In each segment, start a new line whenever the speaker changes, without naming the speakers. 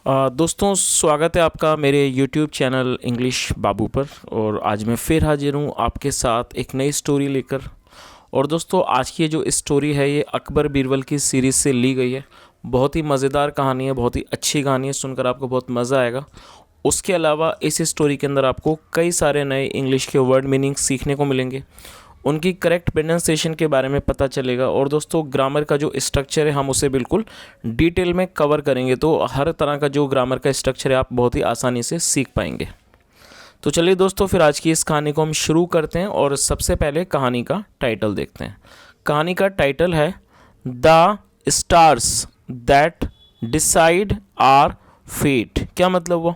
दोस्तों, स्वागत है आपका मेरे YouTube चैनल इंग्लिश बाबू पर। और आज मैं फिर हाजिर हूँ आपके साथ एक नई स्टोरी लेकर। और दोस्तों, आज की ये जो स्टोरी है ये अकबर बीरबल की सीरीज़ से ली गई है। बहुत ही मज़ेदार कहानी है, बहुत ही अच्छी कहानी है, सुनकर आपको बहुत मज़ा आएगा। उसके अलावा इस स्टोरी के अंदर आपको कई सारे नए इंग्लिश के वर्ड मीनिंग सीखने को मिलेंगे, उनकी करेक्ट प्रोनाउंसिएशन के बारे में पता चलेगा। और दोस्तों, ग्रामर का जो स्ट्रक्चर है हम उसे बिल्कुल डिटेल में कवर करेंगे, तो हर तरह का जो ग्रामर का स्ट्रक्चर है आप बहुत ही आसानी से सीख पाएंगे। तो चलिए दोस्तों, फिर आज की इस कहानी को हम शुरू करते हैं। और सबसे पहले कहानी का टाइटल देखते हैं। कहानी का टाइटल है the stars that decide are fate. क्या मतलब हुआ?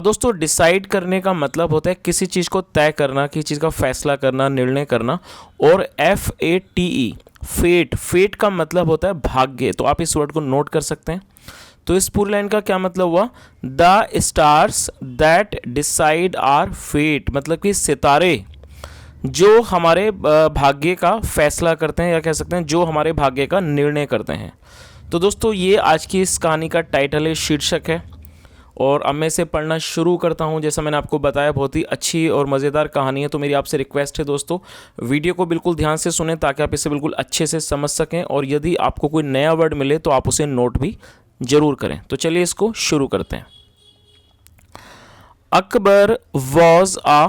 दोस्तों, डिसाइड करने का मतलब होता है किसी चीज़ को तय करना, किसी चीज़ का फैसला करना, निर्णय करना। और FATE फेट, फेट का मतलब होता है भाग्य। तो आप इस वर्ड को नोट कर सकते हैं। तो इस पूरी लाइन का क्या मतलब हुआ? The stars that decide are fate, मतलब कि सितारे जो हमारे भाग्य का फैसला करते हैं, या कह सकते हैं जो हमारे भाग्य का निर्णय करते हैं। तो दोस्तों, ये आज की इस कहानी का टाइटल है, शीर्षक है। और अब मैं इसे पढ़ना शुरू करता हूँ। जैसा मैंने आपको बताया, बहुत ही अच्छी और मज़ेदार कहानी है। तो मेरी आपसे रिक्वेस्ट है दोस्तों, वीडियो को बिल्कुल ध्यान से सुनें ताकि आप इसे बिल्कुल अच्छे से समझ सकें। और यदि आपको कोई नया वर्ड मिले तो आप उसे नोट भी ज़रूर करें। तो चलिए इसको शुरू करते हैं। Akbar was a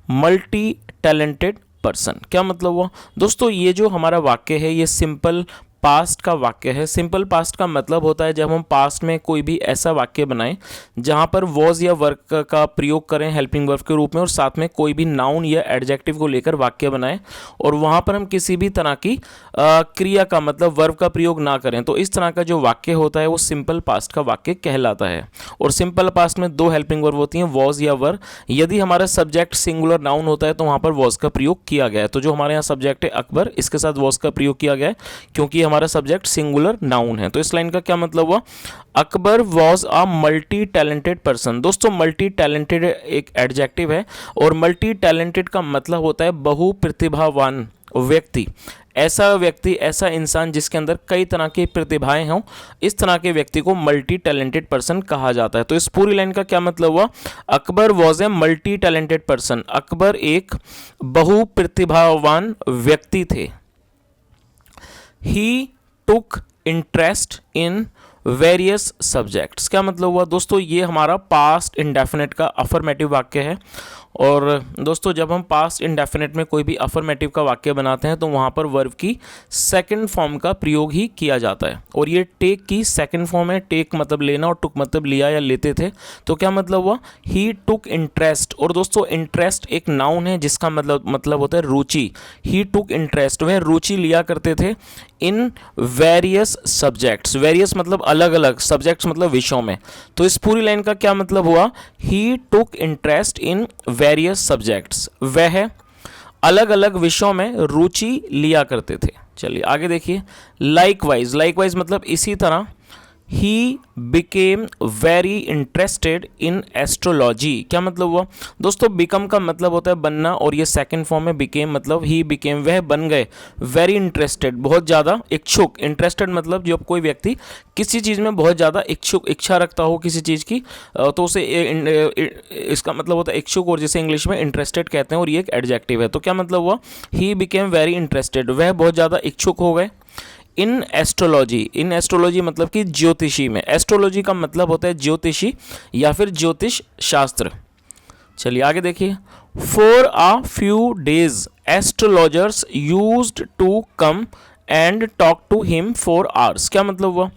multi talented person. क्या मतलब हुआ? दोस्तों, ये जो हमारा वाक्य है ये सिंपल पास्ट का वाक्य है। सिंपल पास्ट का मतलब होता है जब हम पास्ट में कोई भी ऐसा वाक्य बनाएं जहां पर वॉज या वर्क का प्रयोग करें हेल्पिंग वर्ब के रूप में, और साथ में कोई भी नाउन या एडजेक्टिव को लेकर वाक्य बनाएं, और वहां पर हम किसी भी तरह की क्रिया का मतलब वर्ब का प्रयोग ना करें। तो इस तरह का जो वाक्य होता है वो सिंपल पास्ट का वाक्य कहलाता है। और सिंपल पास्ट में दो हेल्पिंग वर्ब होती हैं, वॉज या वर। यदि हमारा सब्जेक्ट सिंगुलर नाउन होता है तो वहां पर वॉज का प्रयोग किया गया है। तो जो हमारे यहाँ सब्जेक्ट है अकबर, इसके साथ वॉज का प्रयोग किया गया है क्योंकि हमारा सब्जेक्ट सिंगुलर नाउन है। तो इस लाइन का क्या मतलब हुआ? Akbar was a multi talented person. दोस्तों, मल्टी टैलेंटेड एक एडजेक्टिव है, और मल्टी टैलेंटेड का मतलब होता है बहु प्रतिभावान व्यक्ति। ऐसा व्यक्ति, ऐसा इंसान जिसके अंदर कई तरह की प्रतिभाएं हों, इस तरह के व्यक्ति को मल्टी टैलेंटेड पर्सन कहा जाता है। तो इस पूरी लाइन का क्या मतलब हुआ? Akbar was a multi talented person. Akbar एक बहु प्रतिभावान व्यक्ति थे। ही टुक इंटरेस्ट इन वेरियस सब्जेक्ट्स। क्या मतलब हुआ? दोस्तों, ये हमारा पास्ट इंडेफिनेट का अफर्मेटिव वाक्य है। और दोस्तों, जब हम पास्ट इंडेफिनेट में कोई भी अफर्मेटिव का वाक्य बनाते हैं तो वहाँ पर वर्ब की सेकंड फॉर्म का प्रयोग ही किया जाता है। और ये टेक की सेकंड फॉर्म है। टेक मतलब लेना और टुक मतलब लिया या लेते थे। तो क्या मतलब हुआ? ही टुक इंटरेस्ट। और दोस्तों, इंटरेस्ट एक नाउन है जिसका मतलब होता है रुचि। ही टुक इंटरेस्ट, वह रुचि लिया करते थे इन वेरियस सब्जेक्ट्स। वेरियस मतलब अलग अलग, सब्जेक्ट्स मतलब विषयों में। तो इस पूरी लाइन का क्या मतलब हुआ? ही टुक इंटरेस्ट इन वेरियस सब्जेक्ट्स, वह अलग अलग विषयों में रुचि लिया करते थे। चलिए आगे देखिए। लाइकवाइज, लाइकवाइज मतलब इसी तरह। He became very interested in astrology. क्या मतलब हुआ? दोस्तों, बिकम का मतलब होता है बनना, और ये सेकंड फॉर्म में बिकेम मतलब ही बिकेम, वह बन गए। वेरी इंटरेस्टेड बहुत ज़्यादा इच्छुक। इंटरेस्टेड मतलब जब कोई व्यक्ति किसी चीज़ में बहुत ज़्यादा इच्छा रखता हो किसी चीज़ की, तो उसे इसका मतलब होता है इच्छुक, और जिसे इंग्लिश में इंटरेस्टेड कहते हैं, और ये एक एडजेक्टिव है। तो क्या मतलब हुआ? ही बिकेम वेरी इंटरेस्टेड, वह बहुत ज़्यादा इच्छुक हो गए इन एस्ट्रोलॉजी। इन एस्ट्रोलॉजी मतलब कि ज्योतिषी में। एस्ट्रोलॉजी का मतलब होता है ज्योतिषी या फिर ज्योतिष शास्त्र। चलिए आगे देखिए। For a few days astrologers used to come and talk to him for hours. क्या मतलब हुआ?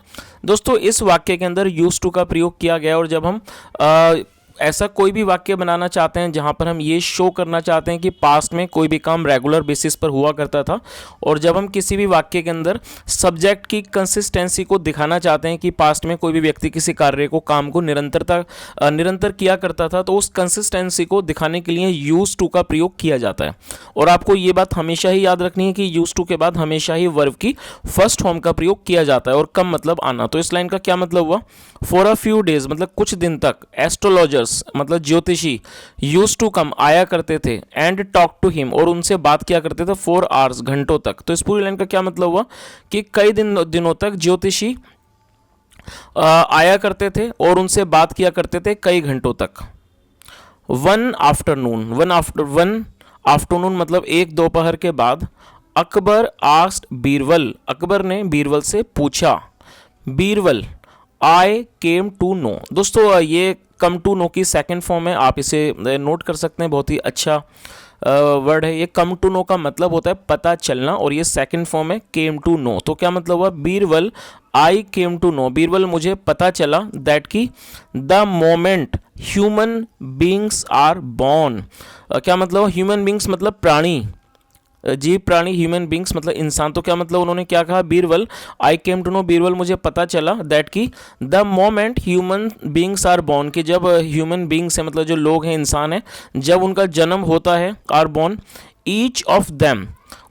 दोस्तों, इस वाक्य के अंदर यूज टू का प्रयोग किया गया। और जब हम ऐसा कोई भी वाक्य बनाना चाहते हैं जहां पर हम ये शो करना चाहते हैं कि पास्ट में कोई भी काम रेगुलर बेसिस पर हुआ करता था, और जब हम किसी भी वाक्य के अंदर सब्जेक्ट की कंसिस्टेंसी को दिखाना चाहते हैं कि पास्ट में कोई भी व्यक्ति किसी कार्य को, काम को निरंतर किया करता था, तो उस कंसिस्टेंसी को दिखाने के लिए यूज टू का प्रयोग किया जाता है। और आपको ये बात हमेशा ही याद रखनी है कि यूज टू के बाद हमेशा ही वर्ब की फर्स्ट फॉर्म का प्रयोग किया जाता है, और कम मतलब आना। तो इस लाइन का क्या मतलब हुआ? फॉर अ फ्यू डेज मतलब कुछ दिन तक, एस्ट्रोलॉजर्स मतलब ज्योतिषी, यूज टू कम आया करते थे, एंड टॉक टू हिम और उनसे बात किया करते थे, 4 आवर्स घंटों तक। तो इस पूरी लाइन का क्या मतलब हुआ कि कई दिनों तक ज्योतिषी आया करते थे और उनसे बात किया करते थे कई घंटों तक। वन आफ्टरनून मतलब एक दोपहर के बाद, अकबर आस्क्ड बीरबल, अकबर ने बीरबल से पूछा। Birbal, I came to no. दोस्तों ये कम टू नो की सेकंड फॉर्म है, आप इसे नोट कर सकते हैं, बहुत ही अच्छा वर्ड है ये। कम टू नो का मतलब होता है पता चलना, और ये सेकंड फॉर्म है केम टू नो। तो क्या मतलब हुआ, Birbal I came to know, Birbal मुझे पता चला, दैट की the moment human beings are born. क्या मतलब, ह्यूमन बींग्स मतलब प्राणी, जीव प्राणी, ह्यूमन बींग्स मतलब इंसान। तो क्या मतलब उन्होंने क्या कहा, Birbal I came to know, Birbal मुझे पता चला, दैट की the moment human beings are born, कि जब ह्यूमन बींग्स है मतलब जो लोग हैं, इंसान है, जब उनका जन्म होता है, are born, each of them,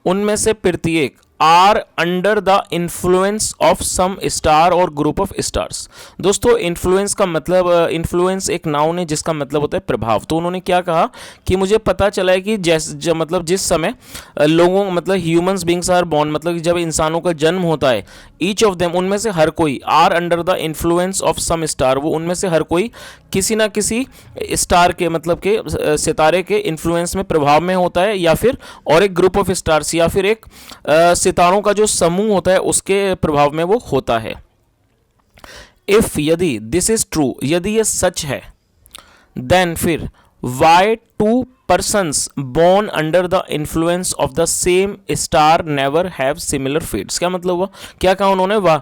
उनमें से प्रत्येक, are under the influence of some star और ग्रुप ऑफ स्टार्स। दोस्तों इन्फ्लुएंस का मतलब, इन्फ्लुएंस एक नाउन है जिसका मतलब होता है प्रभाव। तो उन्होंने क्या कहा कि मुझे पता चला है कि मतलब जिस समय लोगों मतलब ह्यूमंस बींग्स आर बॉर्न, मतलब जब इंसानों का जन्म होता है, ईच ऑफ देम, उनमें से हर कोई, are under the influence of some star, वो उनमें से हर कोई किसी ना किसी स्टार के मतलब के सितारे के इन्फ्लुएंस में, प्रभाव में होता है, या फिर और एक ग्रुप ऑफ स्टार्स, या फिर एक सितारों का जो समूह होता है उसके प्रभाव में वो होता है। इफ, यदि, दिस इज ट्रू, यदि ये सच है, देन फिर, why two persons born under the influence of the same star never have similar fates। क्या मतलब हुआ, क्या कहा उन्होंने, वाह,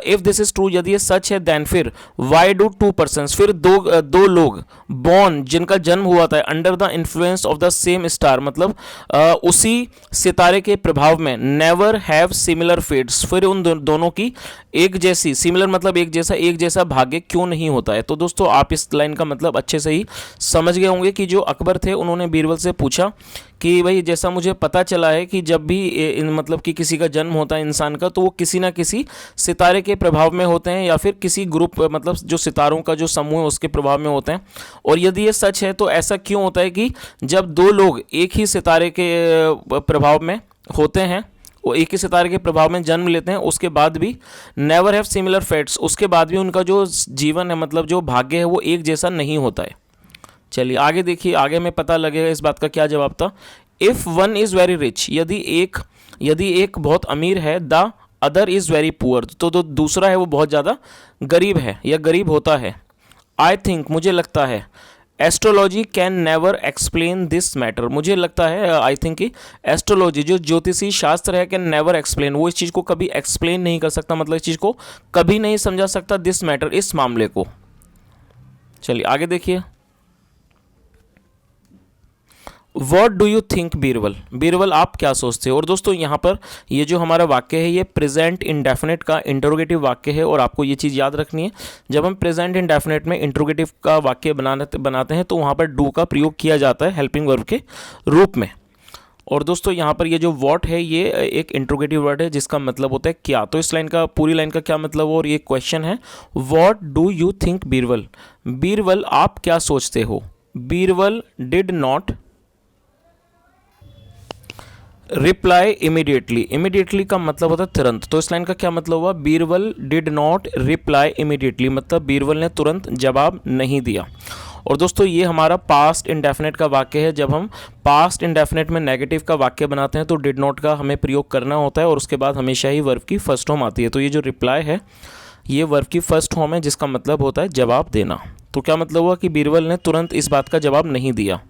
इफ दिस इज ट्रू, यदि ये सच है, देन फिर वाई डू टू persons, फिर दो लोग, born जिनका जन्म हुआ था, under the influence of the same star मतलब उसी सितारे के प्रभाव में, नेवर हैव सिमिलर फेट्स, फिर उन दोनों की एक जैसी, सिमिलर मतलब एक जैसा भाग्य क्यों नहीं होता है। तो दोस्तों आप इस लाइन का मतलब अच्छे से ही समझ गए होंगे कि जो अकबर थे उन्होंने बीरबल से पूछा कि भाई जैसा मुझे पता चला है कि जब भी मतलब कि किसी का जन्म होता है इंसान का, तो वो किसी ना किसी सितारे के प्रभाव में होते हैं, या फिर किसी ग्रुप मतलब जो सितारों का जो समूह है उसके प्रभाव में होते हैं। और यदि ये सच है तो ऐसा क्यों होता है कि जब दो लोग एक ही सितारे के प्रभाव में होते हैं, वो एक ही सितारे के प्रभाव में जन्म लेते हैं, उसके बाद भी नेवर हैव सिमिलर फेट्स, उसके बाद भी उनका जो जीवन है मतलब जो भाग्य है वो एक जैसा नहीं होता है। चलिए आगे देखिए, आगे में पता लगेगा इस बात का क्या जवाब था। If one is very rich, यदि एक बहुत अमीर है, the other is very poor, तो दूसरा है वो बहुत ज़्यादा गरीब है या गरीब होता है। आई थिंक, मुझे लगता है, astrology can never explain this matter, मुझे लगता है, आई थिंक कि एस्ट्रोलॉजी जो ज्योतिषी शास्त्र है, कैन नेवर एक्सप्लेन, वो इस चीज़ को कभी एक्सप्लेन नहीं कर सकता, मतलब इस चीज़ को कभी नहीं समझा सकता, दिस मैटर, इस मामले को। चलिए आगे देखिए, what do you think Birbal, Birbal आप क्या सोचते हो। और दोस्तों यहाँ पर ये जो हमारा वाक्य है ये प्रेजेंट इंडेफिनिट का इंटरोगेटिव वाक्य है, और आपको ये चीज़ याद रखनी है, जब हम प्रेजेंट इंडेफिनिट में इंटरोगेटिव का वाक्य बनाते हैं तो वहाँ पर डू का प्रयोग किया जाता है हेल्पिंग वर्ब के रूप में। और दोस्तों यहाँ पर ये जो वॉट है ये एक इंटरोगेटिव वर्ड है जिसका मतलब होता है क्या। तो इस लाइन का, पूरी लाइन का क्या मतलब हो, और ये क्वेश्चन है, what do you think Birbal, Birbal आप क्या सोचते हो। Birbal did not reply immediately, immediately का मतलब होता है तुरंत। तो इस लाइन का क्या मतलब हुआ, Birbal did not reply immediately, मतलब बीरबल ने तुरंत जवाब नहीं दिया। और दोस्तों ये हमारा पास्ट इंडेफिनिट का वाक्य है। जब हम पास्ट इंडेफिनिट में नेगेटिव का वाक्य बनाते हैं तो डिड नॉट का हमें प्रयोग करना होता है, और उसके बाद हमेशा ही वर्ब की फर्स्ट फॉर्म आती है। तो ये जो रिप्लाई है ये वर्ब की फर्स्ट फॉर्म है जिसका मतलब होता है जवाब देना। तो क्या मतलब हुआ कि बीरबल ने तुरंत इस बात का जवाब नहीं दिया।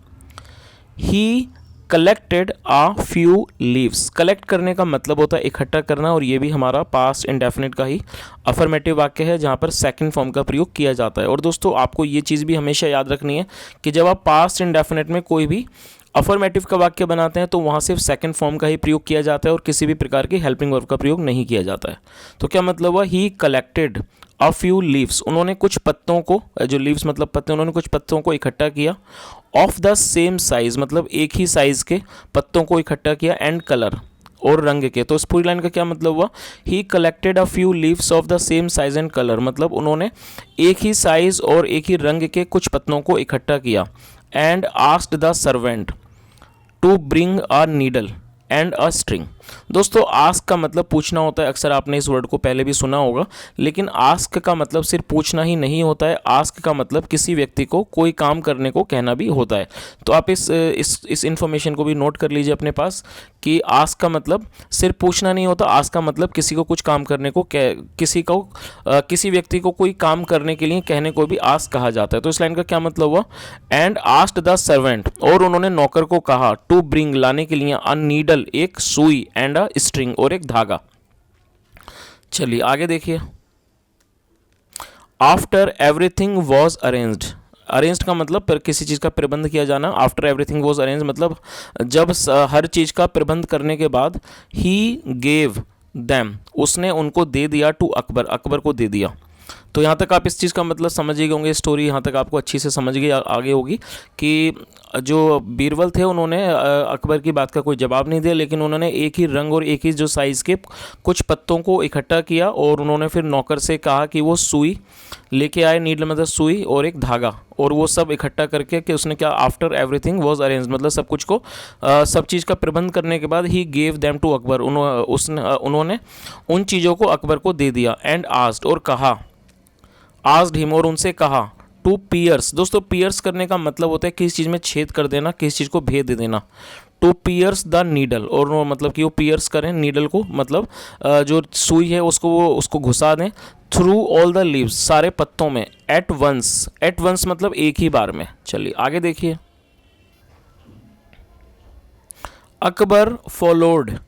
ही कलेक्टेड आ फ्यू लीव्स, कलेक्ट करने का मतलब होता है इकट्ठा करना, और ये भी हमारा पास्ट इंडेफिनिट का ही अफर्मेटिव वाक्य है जहाँ पर सेकंड फॉर्म का प्रयोग किया जाता है। और दोस्तों आपको ये चीज़ भी हमेशा याद रखनी है कि जब आप पास्ट इंडेफिनिट में कोई भी अफर्मेटिव का वाक्य बनाते हैं तो वहाँ सिर्फ सेकंड फॉर्म का ही प्रयोग किया जाता है और किसी भी प्रकार की हेल्पिंग वर्ब का प्रयोग नहीं किया जाता है। तो क्या मतलब हुआ, ही कलेक्टेड अ फ्यू लीव्स, उन्होंने कुछ पत्तों को, जो लीव्स मतलब पत्ते, उन्होंने कुछ पत्तों को इकट्ठा किया। ऑफ द सेम साइज मतलब एक ही साइज़ के पत्तों को इकट्ठा किया, एंड कलर और रंग के। तो इस पूरी लाइन का क्या मतलब हुआ, ही collected a few leaves of the same size and colour, मतलब उन्होंने एक ही साइज़ और एक ही रंग के कुछ पत्तों को इकट्ठा किया। And asked the servant to bring a needle and a string, दोस्तों आस्क का मतलब पूछना होता है, अक्सर आपने इस वर्ड को पहले भी सुना होगा, लेकिन आस्क का मतलब सिर्फ पूछना ही नहीं होता है। आस्क का मतलब किसी व्यक्ति को कोई काम करने को कहना भी होता है। तो आप इस इन्फॉर्मेशन को भी नोट कर लीजिए अपने पास कि आस्क का मतलब सिर्फ पूछना नहीं होता। आस्क का मतलब किसी को कुछ काम करने को किसी व्यक्ति को कोई काम करने के लिए कहने को भी आस्क कहा जाता है। तो इस लाइन का क्या मतलब हुआ? एंड आस्क्ड द सर्वेंट, और उन्होंने नौकर को कहा, टू ब्रिंग, लाने के लिए, अ नीडल, एक सुई, एंड अ स्ट्रिंग, और एक धागा। चलिए आगे देखिए। After everything was arranged, arranged का मतलब पर किसी चीज़ का प्रबंध किया जाना। आफ्टर एवरीथिंग वॉज अरेंज मतलब जब हर चीज़ का प्रबंध करने के बाद, ही गेव दैम, उसने उनको दे दिया, टू अकबर, अकबर को दे दिया। तो यहाँ तक आप इस चीज़ का मतलब समझ गए होंगे, स्टोरी यहाँ तक आपको अच्छी से समझ गई आगे होगी कि जो बीरबल थे उन्होंने अकबर की बात का कोई जवाब नहीं दिया, लेकिन उन्होंने एक ही रंग और एक ही जो साइज़ के कुछ पत्तों को इकट्ठा किया, और उन्होंने फिर नौकर से कहा कि वो सुई लेके आए, नीडल मतलब सुई, और एक धागा, और वो सब इकट्ठा करके कि उसने क्या, आफ्टर एवरीथिंग वॉज अरेंज मतलब सब कुछ को सब चीज़ का प्रबंध करने के बाद, he gave them to Akbar, उन्होंने उन चीज़ों को अकबर को दे दिया। एंड आस्क्ड, और कहा, आस्क्ड हिम, और उनसे कहा, टू पियर्स। दोस्तों पियर्स करने का मतलब होता है किसी चीज़ में छेद कर देना, किसी चीज़ को भेद दे देना। टू पियर्स द नीडल, और वो मतलब कि वो पियर्स करें नीडल को, मतलब जो सुई है उसको घुसा दें, थ्रू ऑल द लीव्स, सारे पत्तों में, एट वंस, एट वंस मतलब एक ही बार में। चलिए आगे देखिए। अकबर फॉलोड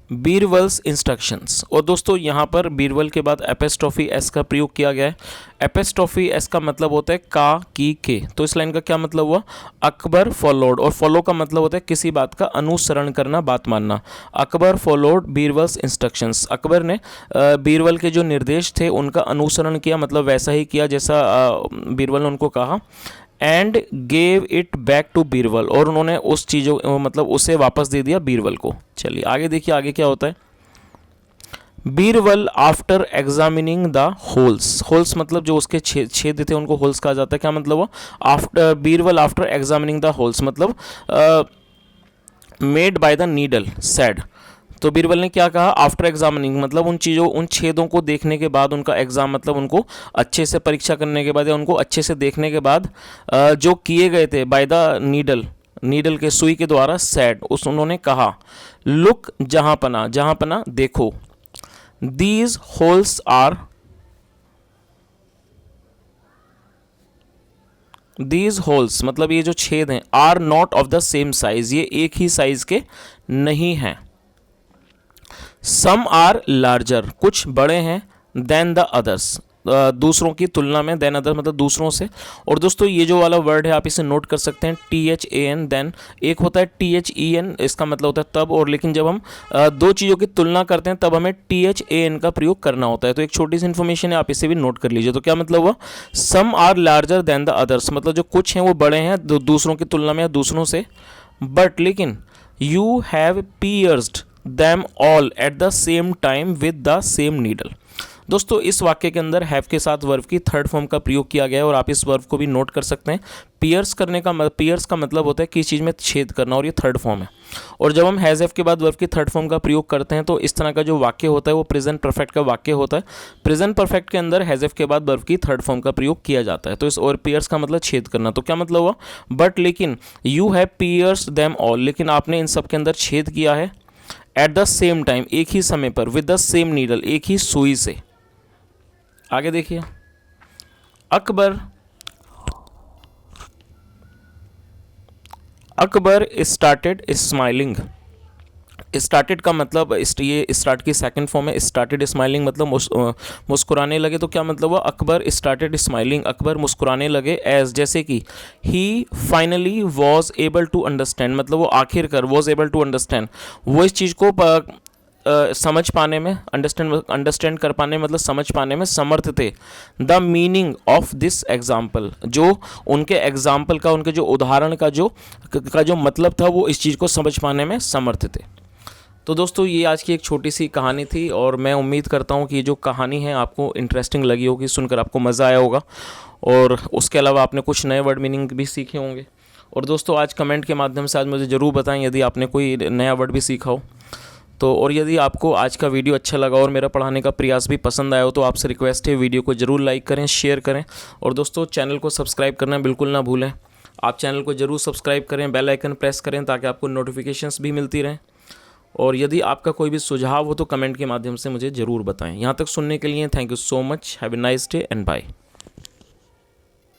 बीरबल्स इंस्ट्रक्शंस, और दोस्तों यहाँ पर बीरबल के बाद एपेस्ट्रॉफी एस का प्रयोग किया गया है। एपेस्ट्रॉफी एस का मतलब होता है का, की, के। तो इस लाइन का क्या मतलब हुआ? अकबर फॉलोड, और फॉलो का मतलब होता है किसी बात का अनुसरण करना, बात मानना। अकबर फॉलोड बीरबल्स इंस्ट्रक्शंस, अकबर ने बीरबल के जो निर्देश थे उनका अनुसरण किया, मतलब वैसा ही किया जैसा बीरबल ने उनको कहा। And gave it back to Birbal, और उन्होंने उस चीज़ों मतलब उसे वापस दे दिया बीरबल को। चलिए आगे देखिए, आगे क्या होता है। Birbal after examining the holes, holes मतलब जो उसके छेद थे उनको होल्स कहा जाता है। क्या मतलब हुआ? After Birbal after examining the holes मतलब made by the needle said. तो बीरबल ने क्या कहा? आफ्टर एग्जामिनिंग मतलब उन छेदों को देखने के बाद, उनका एग्जाम मतलब उनको अच्छे से परीक्षा करने के बाद या उनको अच्छे से देखने के बाद जो किए गए थे बाय द नीडल के सुई के द्वारा, सेड उन्होंने कहा, लुक जहांपना देखो, these holes are, these holes मतलब ये जो छेद हैं, are not of the same size, ये एक ही साइज के नहीं हैं। सम आर लार्जर, कुछ बड़े हैं, देन द अदर्स, दूसरों की तुलना में, देन अदर मतलब दूसरों से। और दोस्तों ये जो वाला वर्ड है आप इसे नोट कर सकते हैं, THAN, देन एक होता है THEN, इसका मतलब होता है तब, और लेकिन जब हम दो चीज़ों की तुलना करते हैं तब हमें THAN का प्रयोग करना होता है। तो एक छोटी सी इन्फॉर्मेशन है, आप इसे भी नोट कर लीजिए। तो क्या मतलब हुआ? Some are larger than the others मतलब जो कुछ हैं वो बड़े हैं दूसरों की तुलना में या दूसरों से, बट लेकिन you have pierced them all at the same time with the same needle। दोस्तों इस वाक्य के अंदर हैव के साथ वर्ब की थर्ड फॉर्म का प्रयोग किया गया है, और आप इस वर्ब को भी नोट कर सकते हैं। पियर्स का मतलब होता है किसी चीज़ में छेद करना, और ये थर्ड फॉर्म है। और जब हम हैज़ हैव के बाद वर्ब की थर्ड फॉर्म का प्रयोग करते हैं तो इस तरह का जो वाक्य होता है वो प्रेजेंट परफेक्ट का वाक्य होता है। प्रेजेंट परफेक्ट के अंदर हैज़ हैव के बाद वर्ब की थर्ड फॉर्म का प्रयोग किया जाता है। तो इस, और पियर्स का मतलब छेद करना। तो क्या मतलब हुआ? बट लेकिन you have pierce them all, लेकिन आपने इन सब के अंदर छेद किया है, एट द सेम टाइम एक ही समय पर, विद द सेम नीडल एक ही सुई से। आगे देखिए। अकबर स्टार्टेड स्माइलिंग, स्टार्टेड का मतलब ये स्टार्ट की सेकंड फॉर्म है। स्टार्टेड स्माइलिंग मतलब मुस्कुराने लगे। तो क्या मतलब हुआ? अकबर स्टार्टेड स्माइलिंग, अकबर मुस्कुराने लगे, एज जैसे कि, he finally was able to understand मतलब वो आखिरकार, वॉज एबल टू अंडरस्टैंड वो इस चीज़ को समझ पाने में, अंडरस्टैंड कर पाने मतलब समझ पाने में समर्थ थे। The meaning of this example, जो उनके एग्जाम्पल का, उनके जो उदाहरण का जो मतलब था वो इस चीज़ को समझ पाने में समर्थ थे। तो दोस्तों ये आज की एक छोटी सी कहानी थी, और मैं उम्मीद करता हूँ कि ये जो कहानी है आपको इंटरेस्टिंग लगी होगी, सुनकर आपको मज़ा आया होगा, और उसके अलावा आपने कुछ नए वर्ड मीनिंग भी सीखे होंगे। और दोस्तों आज कमेंट के माध्यम से आज मुझे ज़रूर बताएं यदि आपने कोई नया वर्ड भी सीखा हो। तो और यदि आपको आज का वीडियो अच्छा लगा और मेरा पढ़ाने का प्रयास भी पसंद आया हो तो आपसे रिक्वेस्ट है वीडियो को ज़रूर लाइक करें, शेयर करें और दोस्तों चैनल को सब्सक्राइब करना बिल्कुल ना भूलें। आप चैनल को ज़रूर सब्सक्राइब करें, बेल आइकन प्रेस करें ताकि आपको नोटिफिकेशंस भी मिलती रहें। और यदि आपका कोई भी सुझाव हो तो कमेंट के माध्यम से मुझे ज़रूर बताएं। यहाँ तक सुनने के लिए thank you so much. Have a nice day and bye.